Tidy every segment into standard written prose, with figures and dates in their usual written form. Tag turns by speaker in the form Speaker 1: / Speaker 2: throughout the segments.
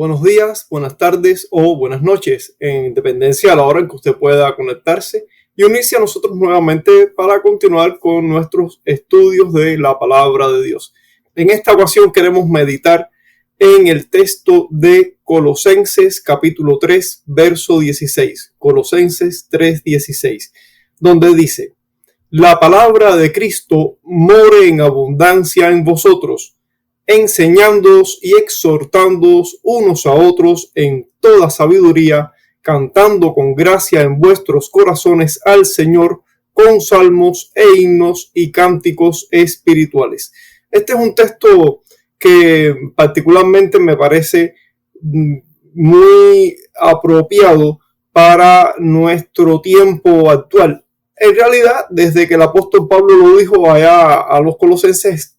Speaker 1: Buenos días, buenas tardes o buenas noches, en dependencia a la hora en que usted pueda conectarse y unirse a nosotros nuevamente para continuar con nuestros estudios de la palabra de Dios. En esta ocasión queremos meditar en el texto de Colosenses capítulo 3, verso 16, Colosenses 3:16, donde dice: la palabra de Cristo more en abundancia en vosotros, enseñándoos y exhortándoos unos a otros en toda sabiduría, cantando con gracia en vuestros corazones al Señor con salmos e himnos y cánticos espirituales. Este es un texto que particularmente me parece muy apropiado para nuestro tiempo actual. En realidad, desde que el apóstol Pablo lo dijo allá a los colosenses,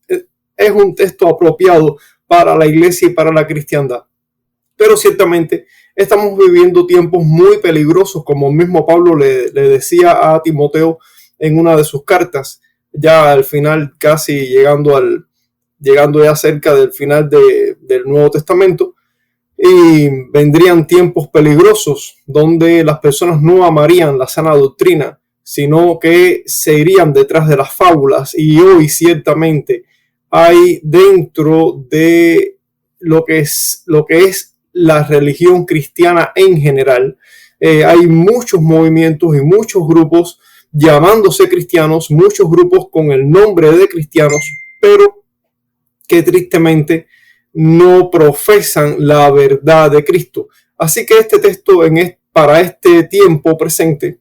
Speaker 1: es un texto apropiado para la iglesia y para la cristiandad. Pero ciertamente estamos viviendo tiempos muy peligrosos, como el mismo Pablo le decía a Timoteo en una de sus cartas, ya al final, casi llegando ya cerca del final del Nuevo Testamento. Y vendrían tiempos peligrosos donde las personas no amarían la sana doctrina, sino que se irían detrás de las fábulas. Y hoy ciertamente hay dentro de lo que es la religión cristiana en general, hay muchos movimientos y muchos grupos llamándose cristianos, muchos grupos con el nombre de cristianos, pero que tristemente no profesan la verdad de Cristo. Así que este texto para este tiempo presente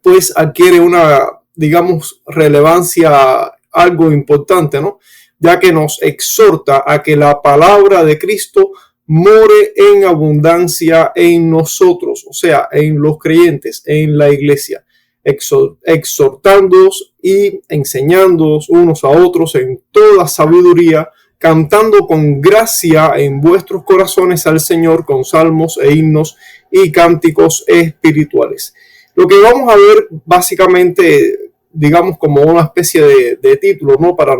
Speaker 1: pues adquiere una, digamos, relevancia algo importante, ¿no? Ya que nos exhorta a que la palabra de Cristo more en abundancia en nosotros, o sea, en los creyentes, en la iglesia, exhortándoos y enseñándoos unos a otros en toda sabiduría, cantando con gracia en vuestros corazones al Señor con salmos e himnos y cánticos espirituales. Lo que vamos a ver básicamente, digamos, como una especie de título, ¿no? para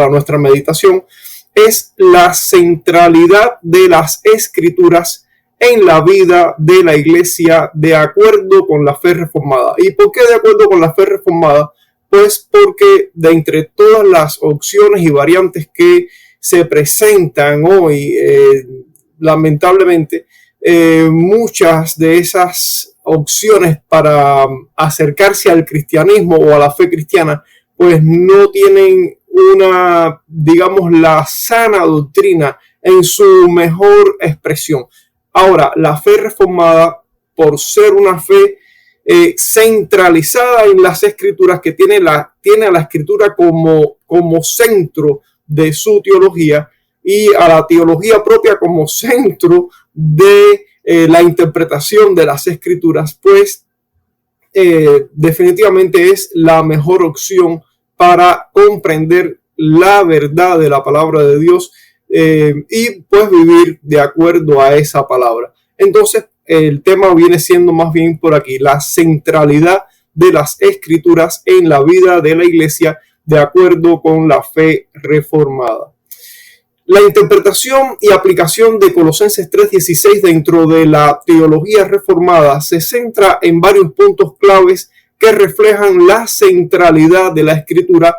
Speaker 1: nuestra meditación, es la centralidad de las Escrituras en la vida de la iglesia de acuerdo con la fe reformada. ¿Y por qué de acuerdo con la fe reformada? Pues porque de entre todas las opciones y variantes que se presentan hoy, lamentablemente, muchas de esas opciones para acercarse al cristianismo o a la fe cristiana, pues no tienen la sana doctrina en su mejor expresión. Ahora, la fe reformada, por ser una fe centralizada en las Escrituras, que tiene a la Escritura como centro de su teología y a la teología propia como centro de la interpretación de las Escrituras, pues definitivamente es la mejor opción para comprender la verdad de la palabra de Dios y pues vivir de acuerdo a esa palabra. Entonces el tema viene siendo más bien por aquí, la centralidad de las Escrituras en la vida de la iglesia de acuerdo con la fe reformada. La interpretación y aplicación de Colosenses 3:16 dentro de la teología reformada se centra en varios puntos claves que reflejan la centralidad de la Escritura,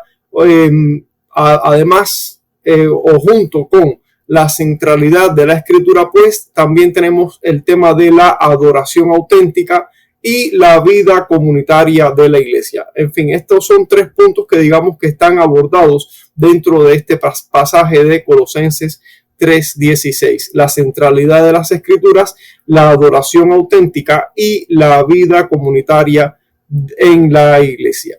Speaker 1: además o junto con la centralidad de la Escritura, pues también tenemos el tema de la adoración auténtica y la vida comunitaria de la iglesia. En fin, estos son tres puntos que digamos que están abordados dentro de este pasaje de Colosenses 3:16. La centralidad de las Escrituras, la adoración auténtica y la vida comunitaria en la iglesia.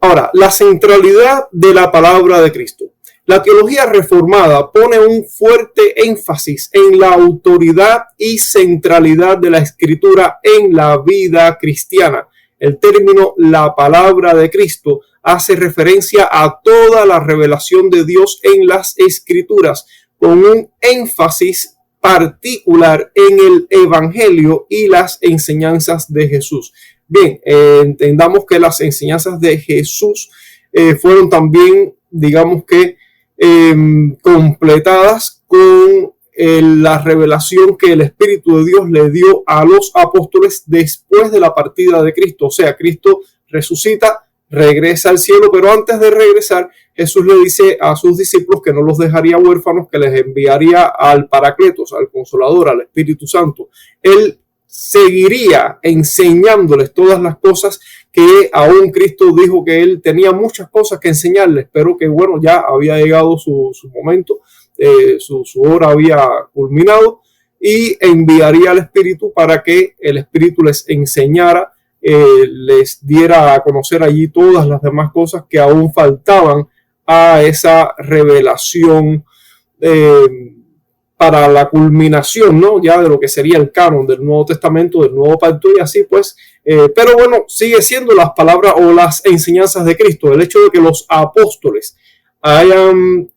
Speaker 1: Ahora, la centralidad de la palabra de Cristo. La teología reformada pone un fuerte énfasis en la autoridad y centralidad de la Escritura en la vida cristiana. El término la palabra de Cristo hace referencia a toda la revelación de Dios en las Escrituras, con un énfasis particular en el Evangelio y las enseñanzas de Jesús. Bien, entendamos que las enseñanzas de Jesús fueron también, digamos que, completadas con la revelación que el Espíritu de Dios le dio a los apóstoles después de la partida de Cristo. O sea, Cristo resucita, regresa al cielo, pero antes de regresar, Jesús le dice a sus discípulos que no los dejaría huérfanos, que les enviaría al Paracletos, al Consolador, al Espíritu Santo. Él seguiría enseñándoles todas las cosas que aún Cristo dijo que él tenía muchas cosas que enseñarles, pero que bueno, ya había llegado su momento, su hora había culminado, y enviaría al Espíritu para que el Espíritu les enseñara, les diera a conocer allí todas las demás cosas que aún faltaban a esa revelación para la culminación, ¿no? Ya de lo que sería el canon del Nuevo Testamento, del Nuevo Pacto, y así pues, pero bueno, sigue siendo las palabras o las enseñanzas de Cristo. El hecho de que los apóstoles hayan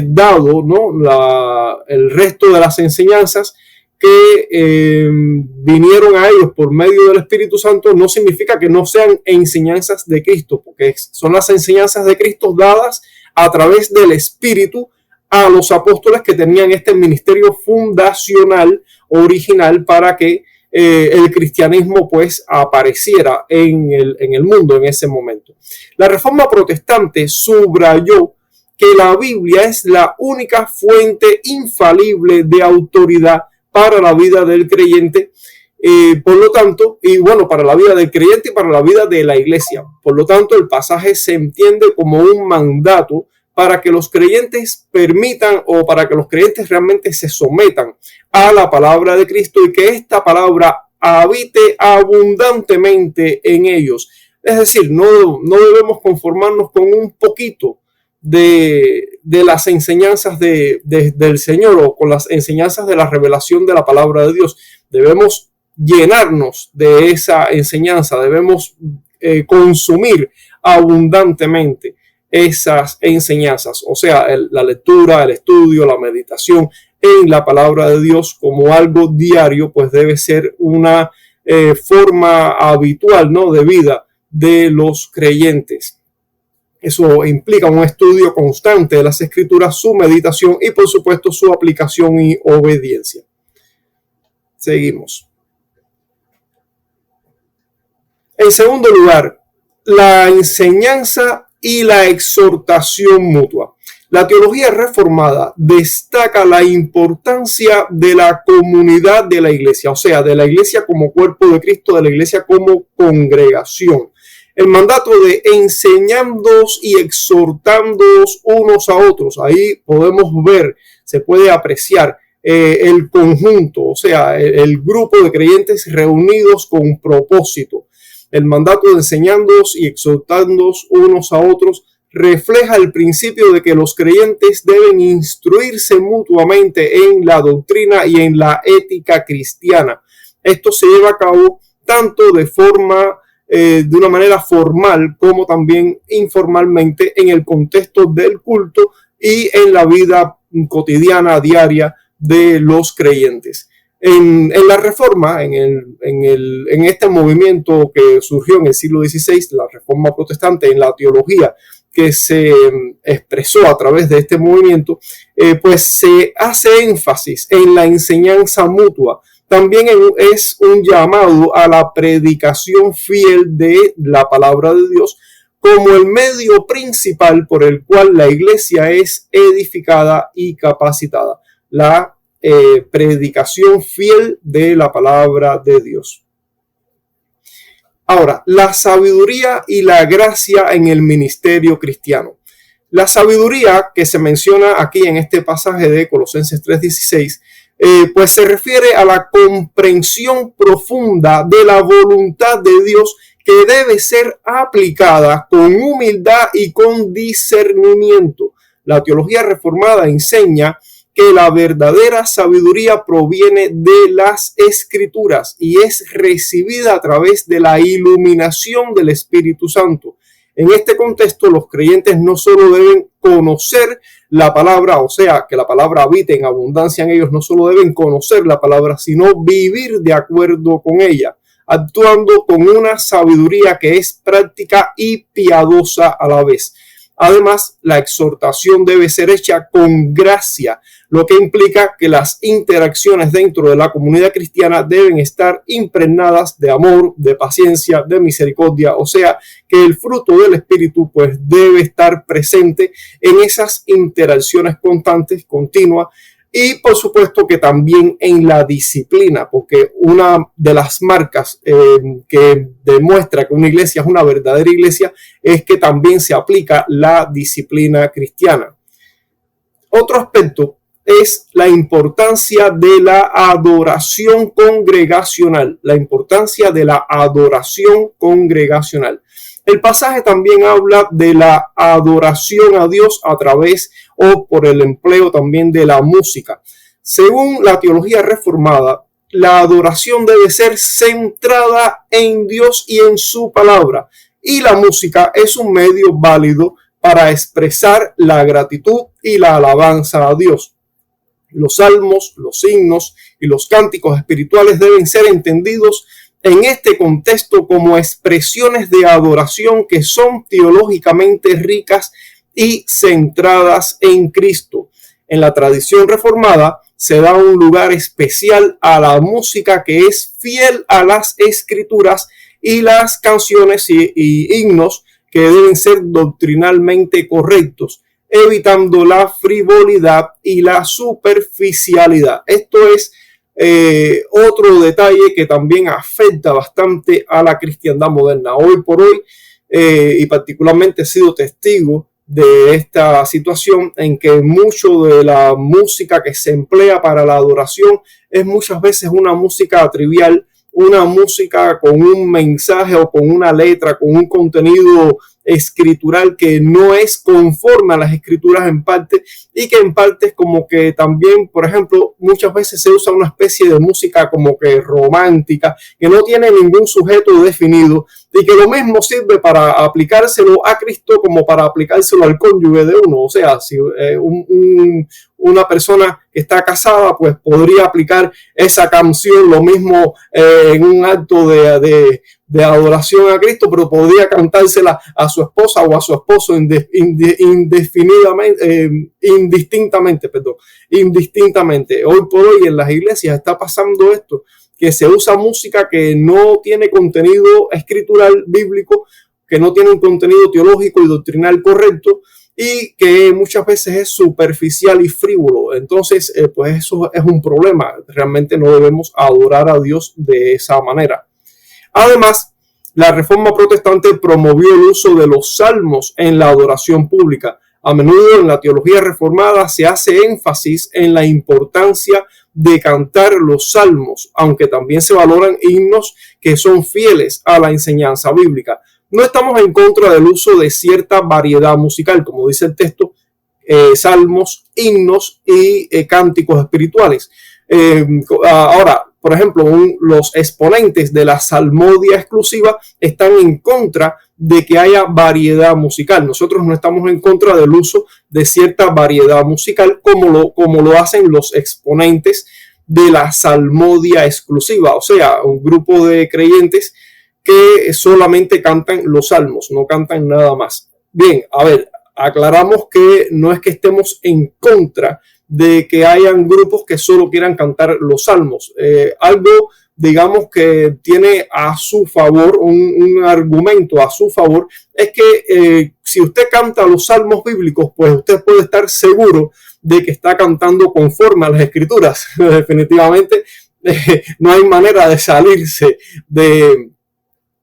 Speaker 1: dado, ¿no?, el resto de las enseñanzas que vinieron a ellos por medio del Espíritu Santo, no significa que no sean enseñanzas de Cristo, porque son las enseñanzas de Cristo dadas a través del Espíritu a los apóstoles que tenían este ministerio fundacional, original, para que el cristianismo pues apareciera en el mundo en ese momento. La Reforma Protestante subrayó que la Biblia es la única fuente infalible de autoridad para la vida del creyente, por lo tanto, y bueno, para la vida del creyente y para la vida de la iglesia. Por lo tanto, el pasaje se entiende como un mandato para que los creyentes permitan, o para que los creyentes realmente se sometan a la palabra de Cristo y que esta palabra habite abundantemente en ellos. Es decir, no debemos conformarnos con un poquito de las enseñanzas del Señor o con las enseñanzas de la revelación de la palabra de Dios. Debemos llenarnos de esa enseñanza, debemos consumir abundantemente esas enseñanzas, o sea, la lectura, el estudio, la meditación en la palabra de Dios como algo diario, pues debe ser una forma habitual, ¿no?, de vida de los creyentes. Eso implica un estudio constante de las Escrituras, su meditación y, por supuesto, su aplicación y obediencia. Seguimos. En segundo lugar, la enseñanza y la exhortación mutua. La teología reformada destaca la importancia de la comunidad de la iglesia, o sea, de la iglesia como cuerpo de Cristo, de la iglesia como congregación. El mandato de enseñándoos y exhortándoos unos a otros. Ahí podemos ver, se puede apreciar el conjunto, o sea, el grupo de creyentes reunidos con propósito. El mandato de enseñándoos y exhortándoos unos a otros refleja el principio de que los creyentes deben instruirse mutuamente en la doctrina y en la ética cristiana. Esto se lleva a cabo tanto de una manera formal como también informalmente en el contexto del culto y en la vida cotidiana, diaria de los creyentes. En la Reforma, en este movimiento que surgió en el siglo XVI, la Reforma Protestante, en la teología que se expresó a través de este movimiento, pues se hace énfasis en la enseñanza mutua. También es un llamado a la predicación fiel de la palabra de Dios como el medio principal por el cual la iglesia es edificada y capacitada. La predicación fiel de la palabra de Dios. Ahora, la sabiduría y la gracia en el ministerio cristiano. La sabiduría que se menciona aquí en este pasaje de Colosenses 3:16, pues se refiere a la comprensión profunda de la voluntad de Dios que debe ser aplicada con humildad y con discernimiento. La teología reformada enseña que la verdadera sabiduría proviene de las Escrituras y es recibida a través de la iluminación del Espíritu Santo. En este contexto, los creyentes no solo deben conocer la palabra, o sea, que la palabra habite en abundancia en ellos, no solo deben conocer la palabra, sino vivir de acuerdo con ella, actuando con una sabiduría que es práctica y piadosa a la vez. Además, la exhortación debe ser hecha con gracia, lo que implica que las interacciones dentro de la comunidad cristiana deben estar impregnadas de amor, de paciencia, de misericordia, o sea, que el fruto del Espíritu pues debe estar presente en esas interacciones constantes, continuas, y por supuesto que también en la disciplina, porque una de las marcas que demuestra que una iglesia es una verdadera iglesia es que también se aplica la disciplina cristiana. Otro aspecto es la importancia de la adoración congregacional, la importancia de la adoración congregacional. El pasaje también habla de la adoración a Dios a través o por el empleo también de la música. Según la teología reformada, la adoración debe ser centrada en Dios y en su palabra, y la música es un medio válido para expresar la gratitud y la alabanza a Dios. Los salmos, los himnos y los cánticos espirituales deben ser entendidos en este contexto como expresiones de adoración que son teológicamente ricas y centradas en Cristo. En la tradición reformada se da un lugar especial a la música que es fiel a las escrituras y las canciones y himnos que deben ser doctrinalmente correctos, evitando la frivolidad y la superficialidad. Esto es otro detalle que también afecta bastante a la cristiandad moderna. Hoy por hoy, y particularmente he sido testigo de esta situación en que mucho de la música que se emplea para la adoración es muchas veces una música trivial, una música con un mensaje o con una letra, con un contenido escritural que no es conforme a las escrituras en parte, y que en parte es como que también, por ejemplo, muchas veces se usa una especie de música como que romántica, que no tiene ningún sujeto definido y que lo mismo sirve para aplicárselo a Cristo como para aplicárselo al cónyuge de uno. O sea, si una persona que está casada pues podría aplicar esa canción lo mismo en un acto de adoración a Cristo, pero podría cantársela a su esposa o a su esposo indistintamente. Hoy por hoy en las iglesias está pasando esto, que se usa música que no tiene contenido escritural bíblico, que no tiene un contenido teológico y doctrinal correcto, y que muchas veces es superficial y frívolo. Entonces, pues eso es un problema. Realmente no debemos adorar a Dios de esa manera. Además, la Reforma Protestante promovió el uso de los salmos en la adoración pública. A menudo en la teología reformada se hace énfasis en la importancia de cantar los salmos, aunque también se valoran himnos que son fieles a la enseñanza bíblica. No estamos en contra del uso de cierta variedad musical, como dice el texto, salmos, himnos y cánticos espirituales. Ahora, por ejemplo, los exponentes de la salmodia exclusiva están en contra de que haya variedad musical. Nosotros no estamos en contra del uso de cierta variedad musical como lo hacen los exponentes de la salmodia exclusiva, o sea, un grupo de creyentes que solamente cantan los salmos, no cantan nada más. Bien, a ver, aclaramos que no es que estemos en contra de que hayan grupos que solo quieran cantar los salmos. Algo, digamos, que tiene a su favor, un argumento a su favor, es que si usted canta los salmos bíblicos, pues usted puede estar seguro de que está cantando conforme a las escrituras. Definitivamente no hay manera de salirse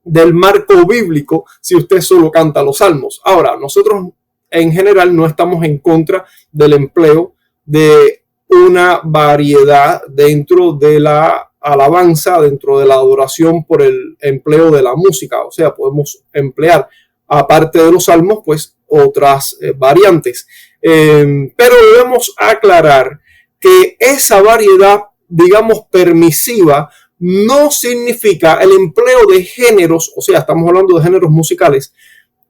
Speaker 1: del marco bíblico si usted solo canta los salmos. Ahora, nosotros en general no estamos en contra del empleo de una variedad dentro de la alabanza, dentro de la adoración por el empleo de la música. O sea, podemos emplear, aparte de los salmos, pues otras variantes. Pero debemos aclarar que esa variedad, digamos, permisiva, no significa el empleo de géneros, o sea, estamos hablando de géneros musicales,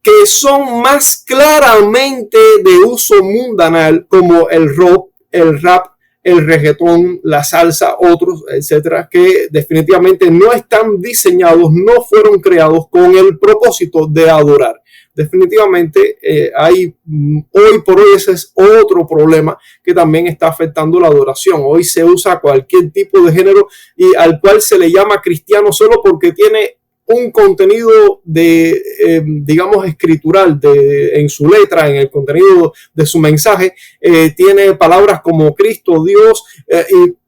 Speaker 1: que son más claramente de uso mundanal, como el rock, el rap, el reggaetón, la salsa, otros, etcétera, que definitivamente no están diseñados, no fueron creados con el propósito de adorar. definitivamente hoy por hoy ese es otro problema que también está afectando la adoración. Hoy se usa cualquier tipo de género y al cual se le llama cristiano solo porque tiene un contenido digamos, escritural en su letra, en el contenido de su mensaje, tiene palabras como Cristo, Dios,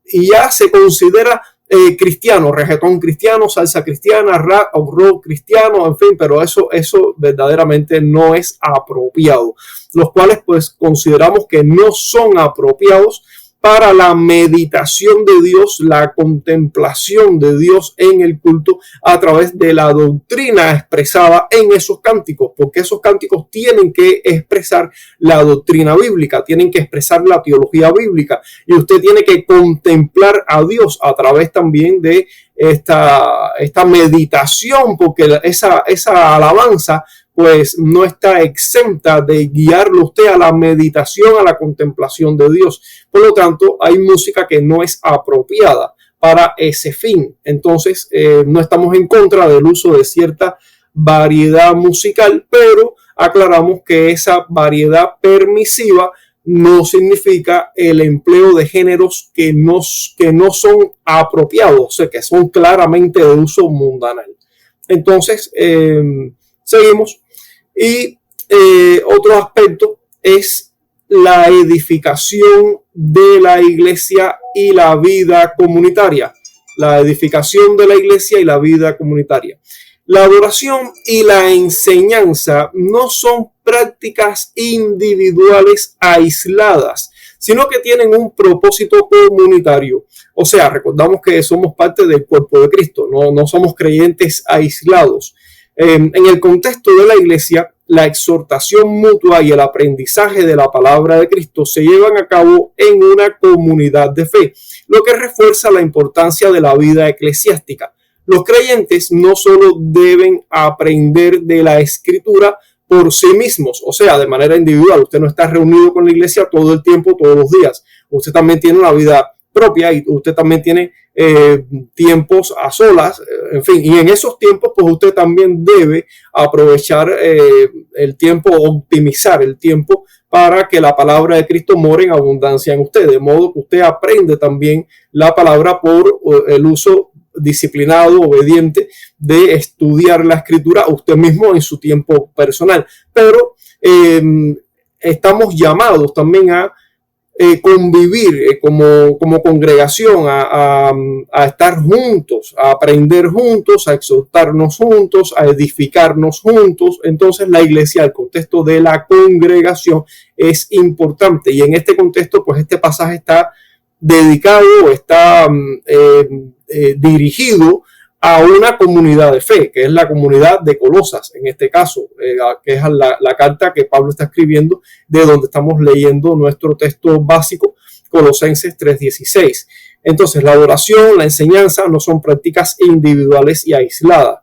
Speaker 1: y ya se considera cristiano, reggaetón cristiano, salsa cristiana, rap o rock cristiano, en fin, pero eso verdaderamente no es apropiado, los cuales pues consideramos que no son apropiados para la meditación de Dios, la contemplación de Dios en el culto a través de la doctrina expresada en esos cánticos, porque esos cánticos tienen que expresar la doctrina bíblica, tienen que expresar la teología bíblica y usted tiene que contemplar a Dios a través también de esta meditación, porque esa alabanza pues no está exenta de guiarlo usted a la meditación, a la contemplación de Dios. Por lo tanto, hay música que no es apropiada para ese fin. Entonces, no estamos en contra del uso de cierta variedad musical, pero aclaramos que esa variedad permisiva no significa el empleo de géneros que no son apropiados, o sea, que son claramente de uso mundanal. Entonces, seguimos. Y otro aspecto es la edificación de la iglesia y la vida comunitaria. La edificación de la iglesia y la vida comunitaria. La adoración y la enseñanza no son prácticas individuales aisladas, sino que tienen un propósito comunitario. O sea, recordamos que somos parte del cuerpo de Cristo, no somos creyentes aislados. En el contexto de la iglesia, la exhortación mutua y el aprendizaje de la palabra de Cristo se llevan a cabo en una comunidad de fe, lo que refuerza la importancia de la vida eclesiástica. Los creyentes no solo deben aprender de la Escritura por sí mismos, o sea, de manera individual. Usted no está reunido con la iglesia todo el tiempo, todos los días. Usted también tiene una vida propia y usted también tiene tiempos a solas, en fin, y en esos tiempos pues usted también debe aprovechar el tiempo, optimizar el tiempo para que la palabra de Cristo more en abundancia en usted, de modo que usted aprende también la palabra por el uso disciplinado, obediente de estudiar la Escritura usted mismo en su tiempo personal, pero estamos llamados también a convivir como congregación, a estar juntos, a aprender juntos, a exhortarnos juntos, a edificarnos juntos. Entonces la iglesia, el contexto de la congregación es importante, y en este contexto pues este pasaje está dedicado, está dirigido a una comunidad de fe, que es la comunidad de Colosas, en este caso, que es la carta que Pablo está escribiendo, de donde estamos leyendo nuestro texto básico, Colosenses 3:16. Entonces, la adoración, la enseñanza no son prácticas individuales y aisladas.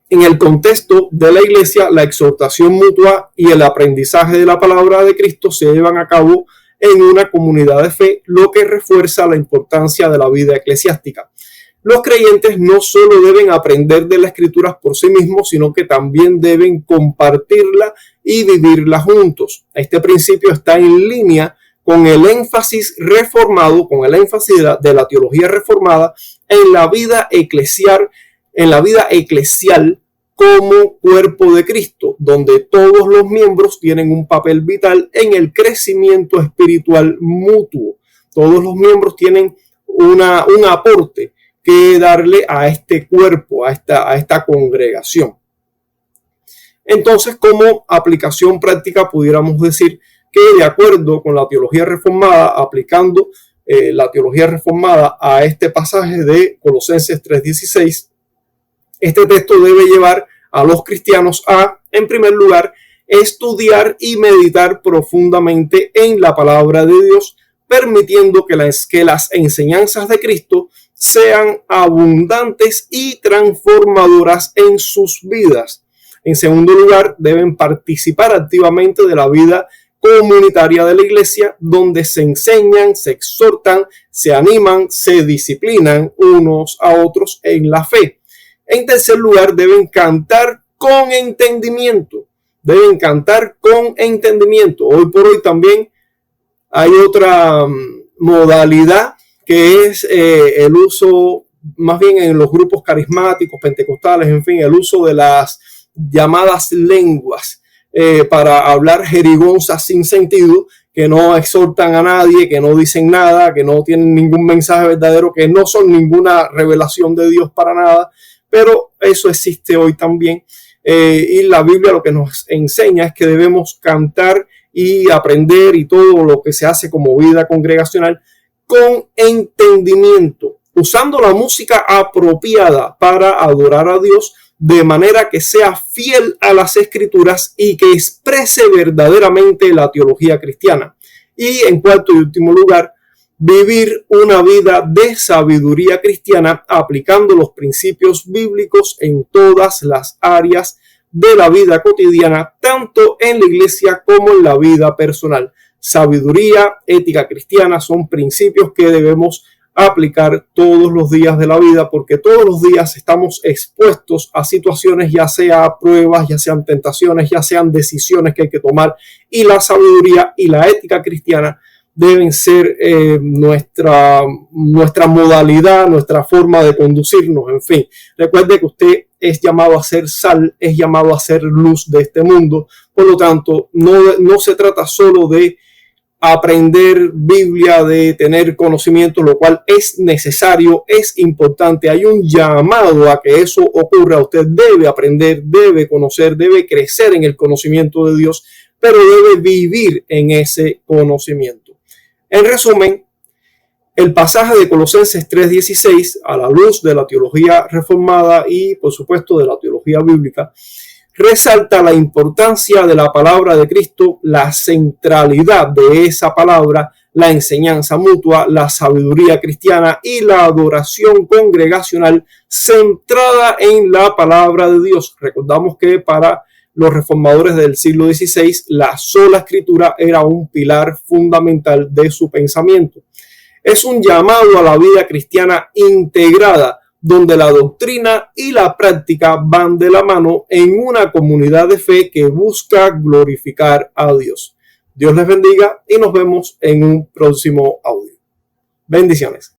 Speaker 1: En el contexto de la iglesia, la exhortación mutua y el aprendizaje de la palabra de Cristo se llevan a cabo en una comunidad de fe, lo que refuerza la importancia de la vida eclesiástica. Los creyentes no solo deben aprender de las Escrituras por sí mismos, sino que también deben compartirla y vivirla juntos. Este principio está en línea con el énfasis reformado, con el énfasis de la teología reformada en la vida eclesial como cuerpo de Cristo, donde todos los miembros tienen un papel vital en el crecimiento espiritual mutuo. Todos los miembros tienen un aporte que darle a este cuerpo, a esta congregación. Entonces, como aplicación práctica, pudiéramos decir que de acuerdo con la teología reformada, aplicando la teología reformada a este pasaje de Colosenses 3:16, este texto debe llevar a los cristianos a, en primer lugar, estudiar y meditar profundamente en la palabra de Dios, permitiendo que las enseñanzas de Cristo sean abundantes y transformadoras en sus vidas. En segundo lugar, deben participar activamente de la vida comunitaria de la iglesia, donde se enseñan, se exhortan, se animan, se disciplinan unos a otros en la fe. En tercer lugar, deben cantar con entendimiento. Deben cantar con entendimiento. Hoy por hoy también hay otra modalidad que es el uso, más bien en los grupos carismáticos, pentecostales, en fin, el uso de las llamadas lenguas para hablar jerigonzas sin sentido, que no exhortan a nadie, que no dicen nada, que no tienen ningún mensaje verdadero, que no son ninguna revelación de Dios para nada, pero eso existe hoy también. Y la Biblia lo que nos enseña es que debemos cantar y aprender y todo lo que se hace como vida congregacional con entendimiento, usando la música apropiada para adorar a Dios de manera que sea fiel a las Escrituras y que exprese verdaderamente la teología cristiana. Y en cuarto y último lugar, vivir una vida de sabiduría cristiana aplicando los principios bíblicos en todas las áreas de la vida cotidiana, tanto en la iglesia como en la vida personal. Sabiduría, ética cristiana son principios que debemos aplicar todos los días de la vida, porque todos los días estamos expuestos a situaciones, ya sea pruebas, ya sean tentaciones, ya sean decisiones que hay que tomar, y la sabiduría y la ética cristiana deben ser nuestra modalidad, nuestra forma de conducirnos, en fin. Recuerde que usted es llamado a ser sal, es llamado a ser luz de este mundo. Por lo tanto, no se trata solo de aprender Biblia, de tener conocimiento, lo cual es necesario, es importante. Hay un llamado a que eso ocurra. Usted debe aprender, debe conocer, debe crecer en el conocimiento de Dios, pero debe vivir en ese conocimiento. En resumen, el pasaje de Colosenses 3:16, a la luz de la teología reformada y, por supuesto, de la teología bíblica, resalta la importancia de la palabra de Cristo, la centralidad de esa palabra, la enseñanza mutua, la sabiduría cristiana y la adoración congregacional centrada en la palabra de Dios. Recordamos que para los reformadores del siglo XVI, la sola escritura era un pilar fundamental de su pensamiento. Es un llamado a la vida cristiana integrada, donde la doctrina y la práctica van de la mano en una comunidad de fe que busca glorificar a Dios. Dios les bendiga y nos vemos en un próximo audio. Bendiciones.